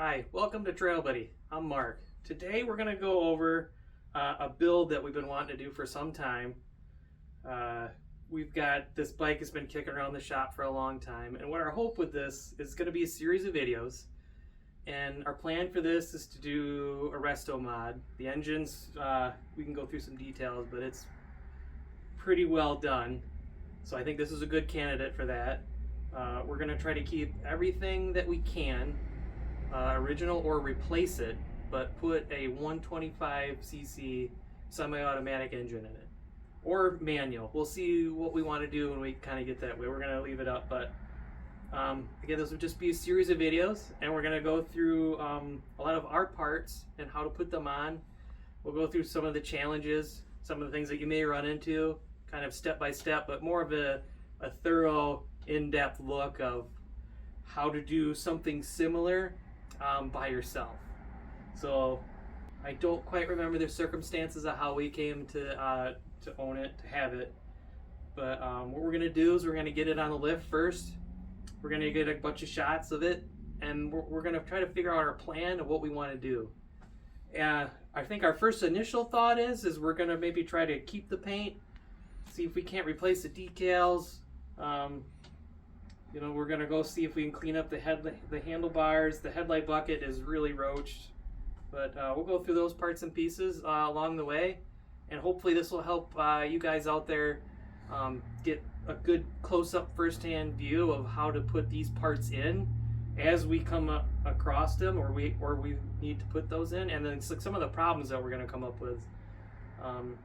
Hi, welcome to Trail Buddy. I'm Mark. Today we're going to go over a build that we've been wanting to do for some time. We've got this bike has been kicking around the shop for a long time, and what our hope with this is going to be a series of videos. And our plan for this is to do a resto mod. The engines, we can go through some details, but it's pretty well done. So I think this is a good candidate for that. We're going to try to keep everything that we can original or replace it, but put a 125cc semi-automatic engine in it, or manual. We'll see what we want to do when we kind of get that way. We're going to leave it up, but again, this will just be a series of videos, and we're going to go through a lot of our parts and how to put them on. We'll go through some of the challenges, some of the things that you may run into, kind of step by step, but more of a thorough, in-depth look of how to do something similar by yourself. So I don't quite remember the circumstances of how we came to own it, to have it, but what we're gonna do is we're gonna get it on the lift first. We're gonna get a bunch of shots of it, and we're gonna try to figure out our plan of what we want to do. I think our first initial thought is we're gonna maybe try to keep the paint, see if we can't replace the decals. You know, we're gonna go see if we can clean up the handlebars. The headlight bucket is really roached, but we'll go through those parts and pieces along the way, and hopefully this will help you guys out there get a good close-up first-hand view of how to put these parts in as we come across them, or we need to put those in, and then some of the problems that we're gonna come up with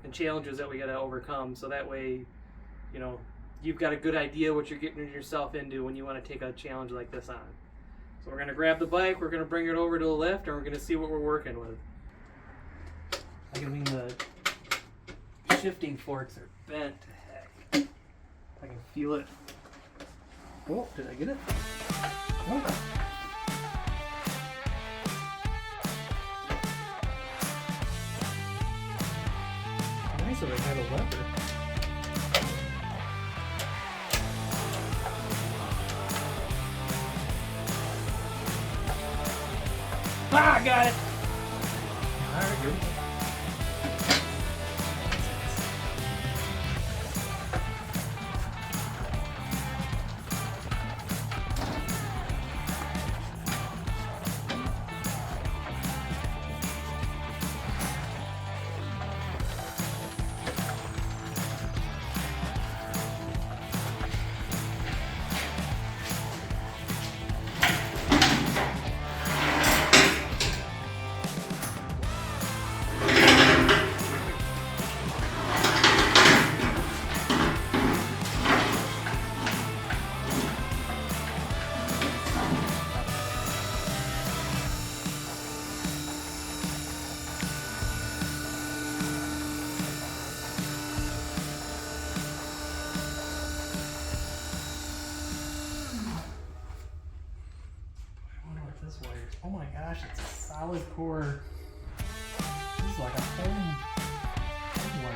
and challenges that we gotta overcome, so that way, you know, you've got a good idea what you're getting yourself into when you want to take a challenge like this on. So we're going to grab the bike, we're going to bring it over to the lift, and we're going to see what we're working with. I mean, the shifting forks are bent to heck. I can feel it. Oh, did I get it? Oh. Nice if I had a lever. Ah, I got it! Alright, good. Oh my gosh, it's a solid core. This is like a home wire.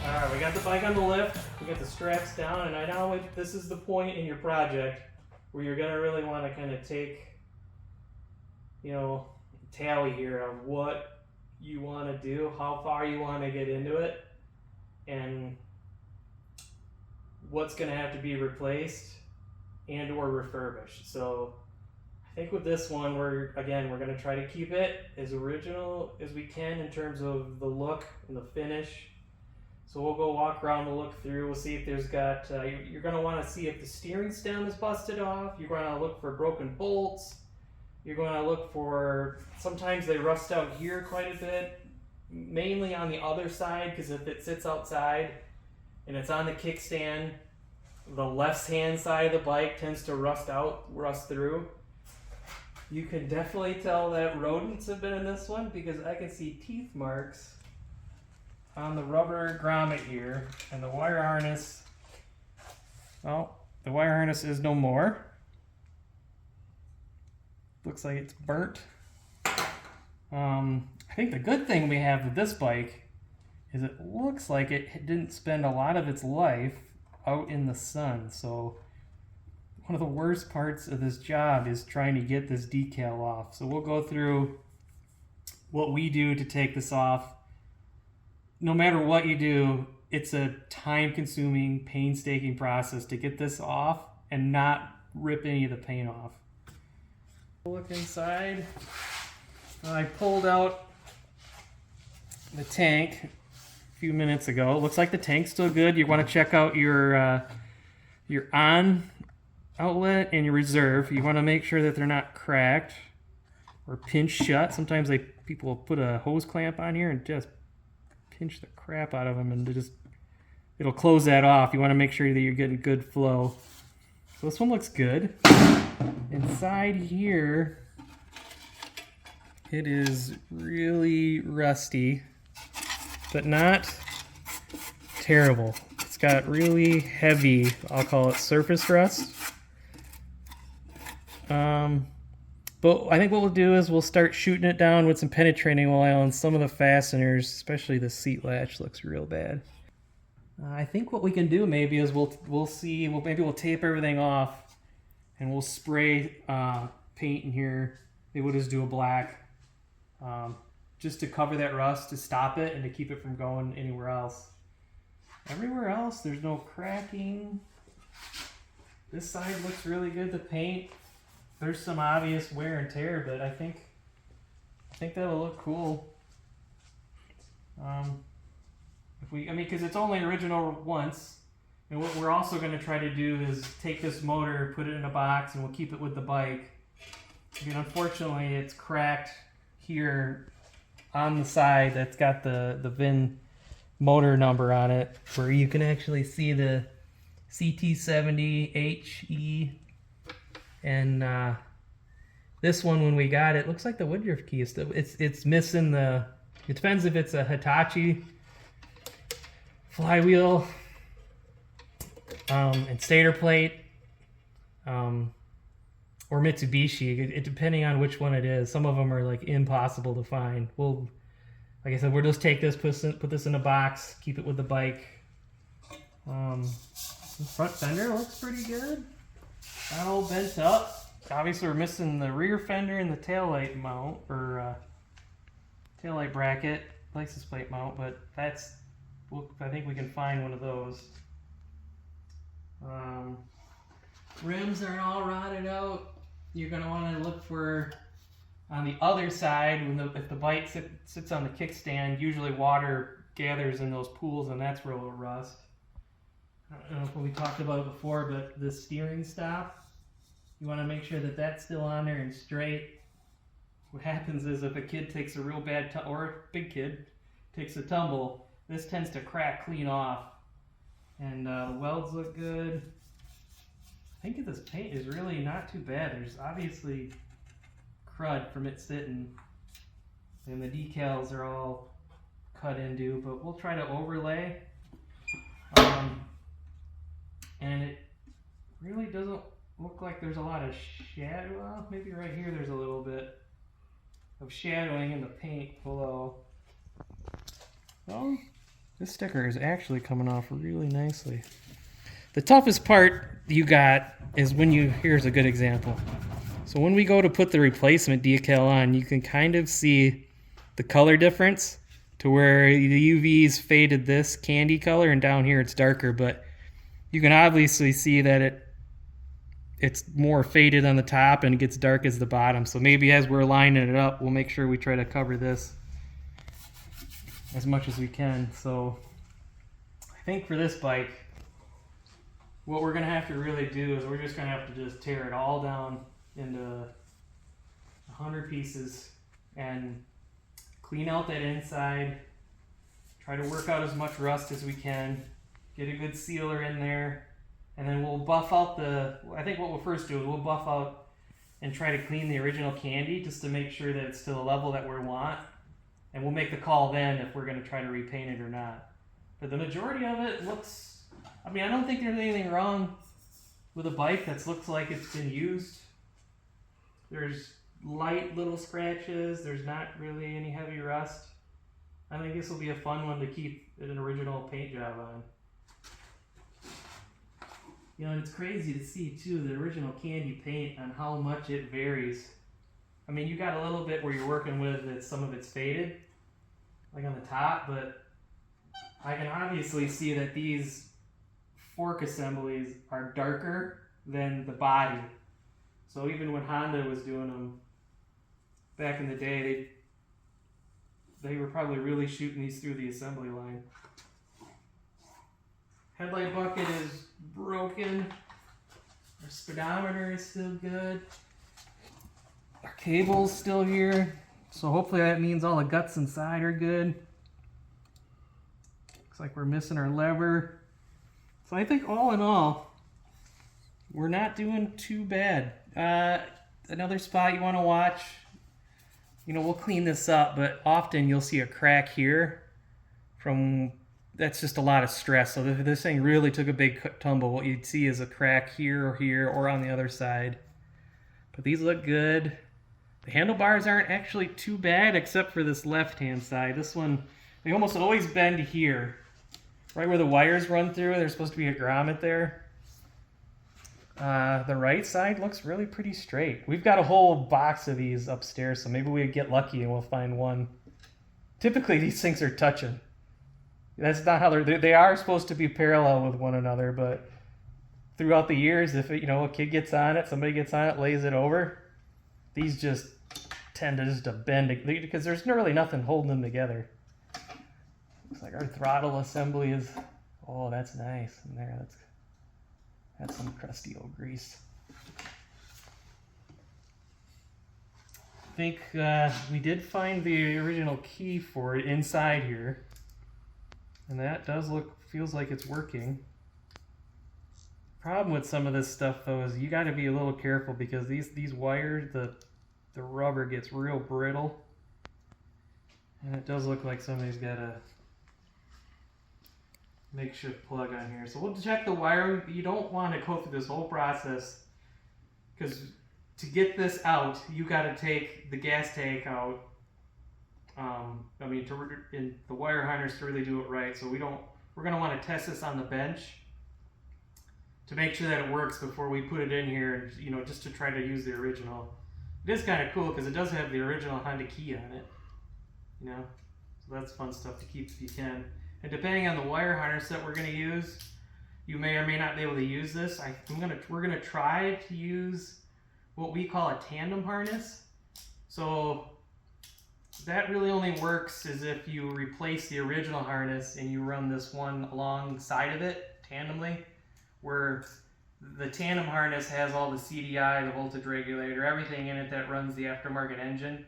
Alright, we got the bike on the lift. We got the straps down, and I know this is the point in your project where you're going to really want to kind of take, you know, tally here of what you want to do, how far you want to get into it, and what's going to have to be replaced and or refurbished. So I think with this one, we're going to try to keep it as original as we can in terms of the look and the finish. So we'll go walk around and look through. We'll see if there's got, you're going to want to see if the steering stem is busted off. You're going to look for broken bolts. You're going to look for, sometimes they rust out here quite a bit, mainly on the other side, because if it sits outside and it's on the kickstand, the left-hand side of the bike tends to rust through. You can definitely tell that rodents have been in this one because I can see teeth marks on the rubber grommet here, and the wire harness Well, the wire harness is no more. Looks like it's burnt. I think the good thing we have with this bike is it looks like it didn't spend a lot of its life out in the sun. So one of the worst parts of this job is trying to get this decal off. So we'll go through what we do to take this off. No matter what you do, it's a time-consuming, painstaking process to get this off and not rip any of the paint off. Look inside. I pulled out the tank a few minutes ago. It looks like the tank's still good. You want to check out your on outlet and your reserve. You want to make sure that they're not cracked or pinched shut. Sometimes people will put a hose clamp on here and just pinch the crap out of them, and it'll close that off. You want to make sure that you're getting good flow. So this one looks good. Inside here, it is really rusty, but not terrible. It's got really heavy, I'll call it surface rust. But I think what we'll do is we'll start shooting it down with some penetrating oil, and some of the fasteners, especially the seat latch, looks real bad. I think what we can do maybe is maybe we'll tape everything off and we'll spray paint in here. Maybe we'll just do a black just to cover that rust, to stop it and to keep it from going anywhere else. Everywhere else there's no cracking. This side looks really good, the paint. There's some obvious wear and tear, but I think that'll look cool. Because it's only original once, and what we're also going to try to do is take this motor, put it in a box, and we'll keep it with the bike. Unfortunately, it's cracked here on the side. That's got the VIN motor number on it, where you can actually see the CT70H. And this one, when we got it, looks like the Woodruff key is still, it's missing it depends if it's a Hitachi flywheel and stator plate or Mitsubishi, depending on which one it is. Some of them are like impossible to find. Like I said, we'll just take this, put this in a box, keep it with the bike. The front fender looks pretty good. Not all bent up. Obviously we're missing the rear fender and the taillight mount, or taillight bracket, license plate mount, but I think we can find one of those. Rims aren't all rotted out. You're going to want to look for, on the other side, if the bike sits on the kickstand, usually water gathers in those pools, and that's where it'll rust. I don't know if we talked about it before, but the steering stop, you want to make sure that that's still on there and straight. What happens is if a kid takes a real bad or a big kid takes a tumble, this tends to crack clean off. And the welds look good. I think this paint is really not too bad. There's obviously crud from it sitting, and the decals are all cut into, but we'll try to overlay. And it really doesn't look like there's a lot of shadow. Well, maybe right here there's a little bit of shadowing in the paint below. Well, this sticker is actually coming off really nicely. The toughest part you got is here's a good example. So when we go to put the replacement decal on, you can kind of see the color difference to where the UV's faded this candy color and down here it's darker, but you can obviously see that it's more faded on the top and it gets dark as the bottom. So maybe as we're lining it up, we'll make sure we try to cover this as much as we can. So I think for this bike, what we're going to have to really do is we're just going to have to just tear it all down into 100 pieces and clean out that inside, try to work out as much rust as we can, get a good sealer in there, and then we'll buff out I think what we'll first do is we'll buff out and try to clean the original candy just to make sure that it's still a level that we want, and we'll make the call then if we're going to try to repaint it or not. But the majority of it looks, I don't think there's anything wrong with a bike that looks like it's been used. There's light little scratches. There's not really any heavy rust. I think this will be a fun one to keep an original paint job on. You know, it's crazy to see too the original candy paint on how much it varies. I mean, you got a little bit where you're working with that some of it's faded, like on the top, but I can obviously see that these fork assemblies are darker than the body. So even when Honda was doing them back in the day, they were probably really shooting these through the assembly line. Headlight bucket is broken. Our speedometer is still good. Our cable's still here. So hopefully that means all the guts inside are good. Looks like we're missing our lever. So I think all in all, we're not doing too bad. Another spot you want to watch, you know, we'll clean this up, but often you'll see a crack here from, that's just a lot of stress. So this thing really took a big tumble. What you'd see is a crack here or on the other side. But these look good. The handlebars aren't actually too bad except for this left-hand side. This one, they almost always bend here. Right where the wires run through, there's supposed to be a grommet there. The right side looks really pretty straight. We've got a whole box of these upstairs, so maybe we get lucky and we'll find one. Typically these things are touching. That's not how they are supposed to be parallel with one another, but throughout the years, if it, you know, a kid gets on it, somebody gets on it, lays it over, these just tend to just bend because there's really nothing holding them together. Looks like our throttle assembly is, oh, that's nice in there. That's some crusty old grease. I think we did find the original key for it inside here. And that does feels like it's working. Problem with some of this stuff though is you got to be a little careful because these wires, the rubber gets real brittle. And it does look like somebody's got a makeshift plug on here. So we'll check the wiring. You don't want to go through this whole process because to get this out, you got to take the gas tank out. I mean, in the wire harness to really do it right. So we're going to want to test this on the bench to make sure that it works before we put it in here, you know, just to try to use the original. It is kind of cool because it does have the original Honda key on it, you know, so that's fun stuff to keep if you can. And depending on the wire harness that we're going to use, you may or may not be able to use this. We're going to try to use what we call a tandem harness. So that really only works as if you replace the original harness and you run this one alongside of it tandemly, where the tandem harness has all the CDI, the voltage regulator, everything in it that runs the aftermarket engine.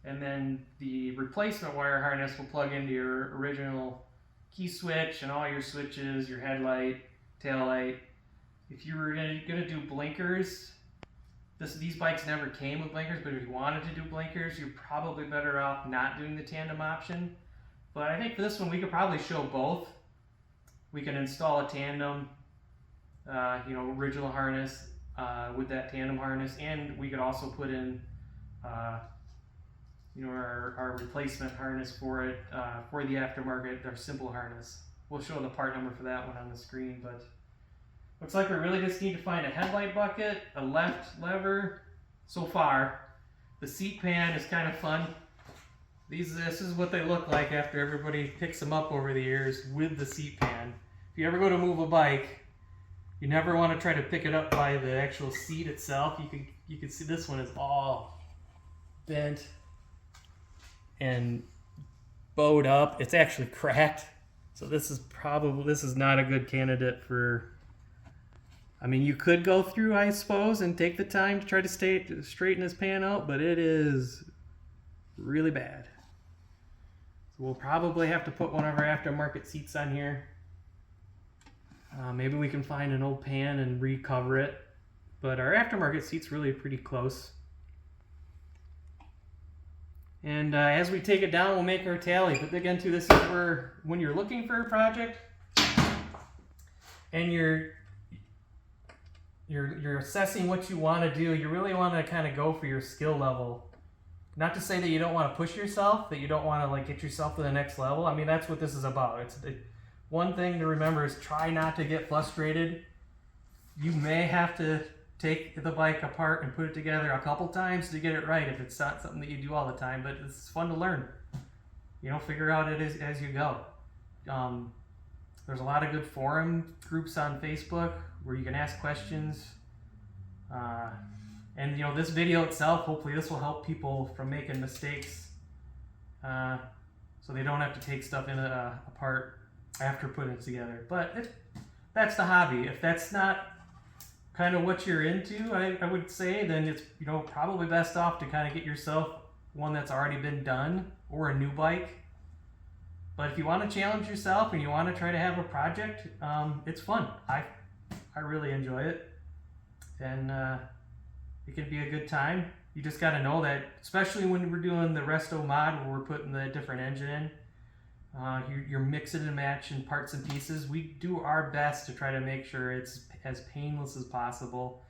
And then the replacement wire harness will plug into your original key switch and all your switches, your headlight, tail light. If you were gonna do blinkers, these bikes never came with blinkers, but if you wanted to do blinkers, you're probably better off not doing the tandem option. But I think for this one, we could probably show both. We can install a tandem, you know, original harness with that tandem harness, and we could also put in, you know, our replacement harness for it, for the aftermarket, our simple harness. We'll show the part number for that one on the screen, but looks like we really just need to find a headlight bucket, a left lever. So far, the seat pan is kind of fun. This is what they look like after everybody picks them up over the years with the seat pan. If you ever go to move a bike, you never want to try to pick it up by the actual seat itself. You can see this one is all bent and bowed up. It's actually cracked. So this is not a good candidate for, I mean, you could go through, I suppose, and take the time to try to straighten this pan out, but it is really bad. So we'll probably have to put one of our aftermarket seats on here. Maybe we can find an old pan and recover it, but our aftermarket seat's really pretty close. And as we take it down, we'll make our tally. But again, too, this is where, when you're looking for a project and you're you're assessing what you want to do, you really want to kind of go for your skill level. Not to say that you don't want to push yourself, that you don't want to like get yourself to the next level. I mean, that's what this is about. One thing to remember is try not to get frustrated. You may have to take the bike apart and put it together a couple times to get it right if it's not something that you do all the time, but it's fun to learn. You know, figure out it as you go. There's a lot of good forum groups on Facebook where you can ask questions. And you know, this video itself, hopefully this will help people from making mistakes so they don't have to take stuff apart after putting it together. But that's the hobby. If that's not kind of what you're into, I would say, then it's, you know, probably best off to kind of get yourself one that's already been done or a new bike. But if you want to challenge yourself and you want to try to have a project, it's fun. I really enjoy it, and it can be a good time. You just got to know that, especially when we're doing the resto mod where we're putting the different engine in, you're mixing and matching parts and pieces. We do our best to try to make sure it's as painless as possible.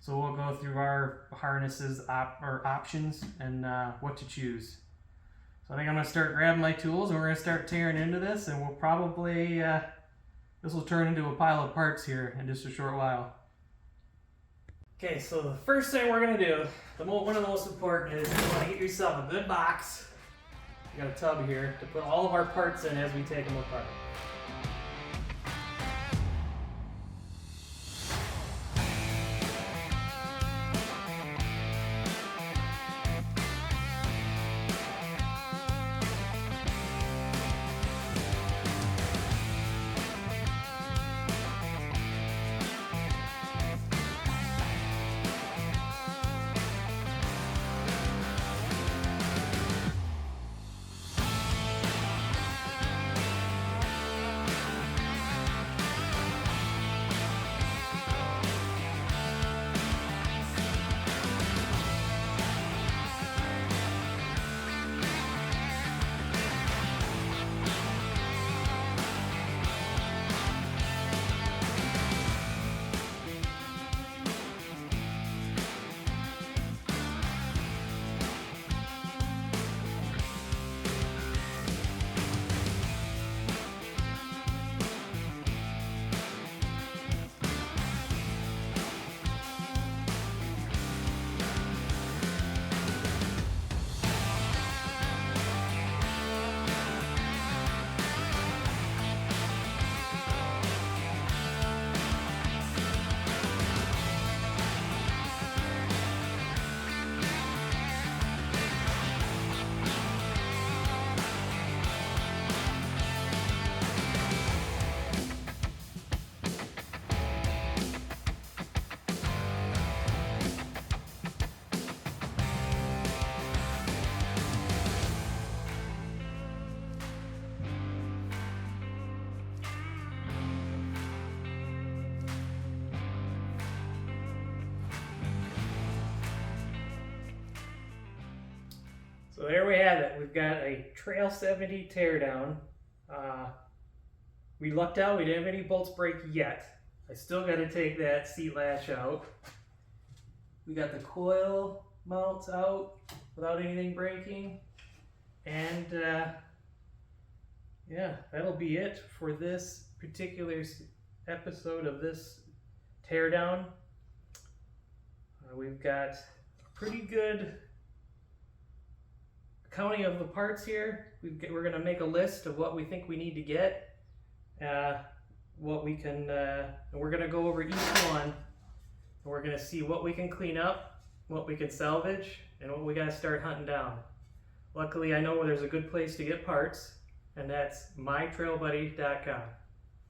So we'll go through our harnesses or options and what to choose. So I think I'm going to start grabbing my tools and we're going to start tearing into this, and we'll probably, this will turn into a pile of parts here in just a short while. Okay, so the first thing we're going to do, one of the most important, is you want to get yourself a good box. We got a tub here to put all of our parts in as we take them apart. So there we have it. We've got a Trail 70 Teardown. We lucked out. We didn't have any bolts break yet. I still got to take that seat latch out. We got the coil mounts out without anything breaking. And yeah, that'll be it for this particular episode of this Teardown. We've got a pretty good counting of the parts here. We're going to make a list of what we think we need to get, what we can, and we're going to go over each one, and we're going to see what we can clean up, what we can salvage, and what we got to start hunting down. Luckily, I know where there's a good place to get parts, and that's mytrailbuddy.com.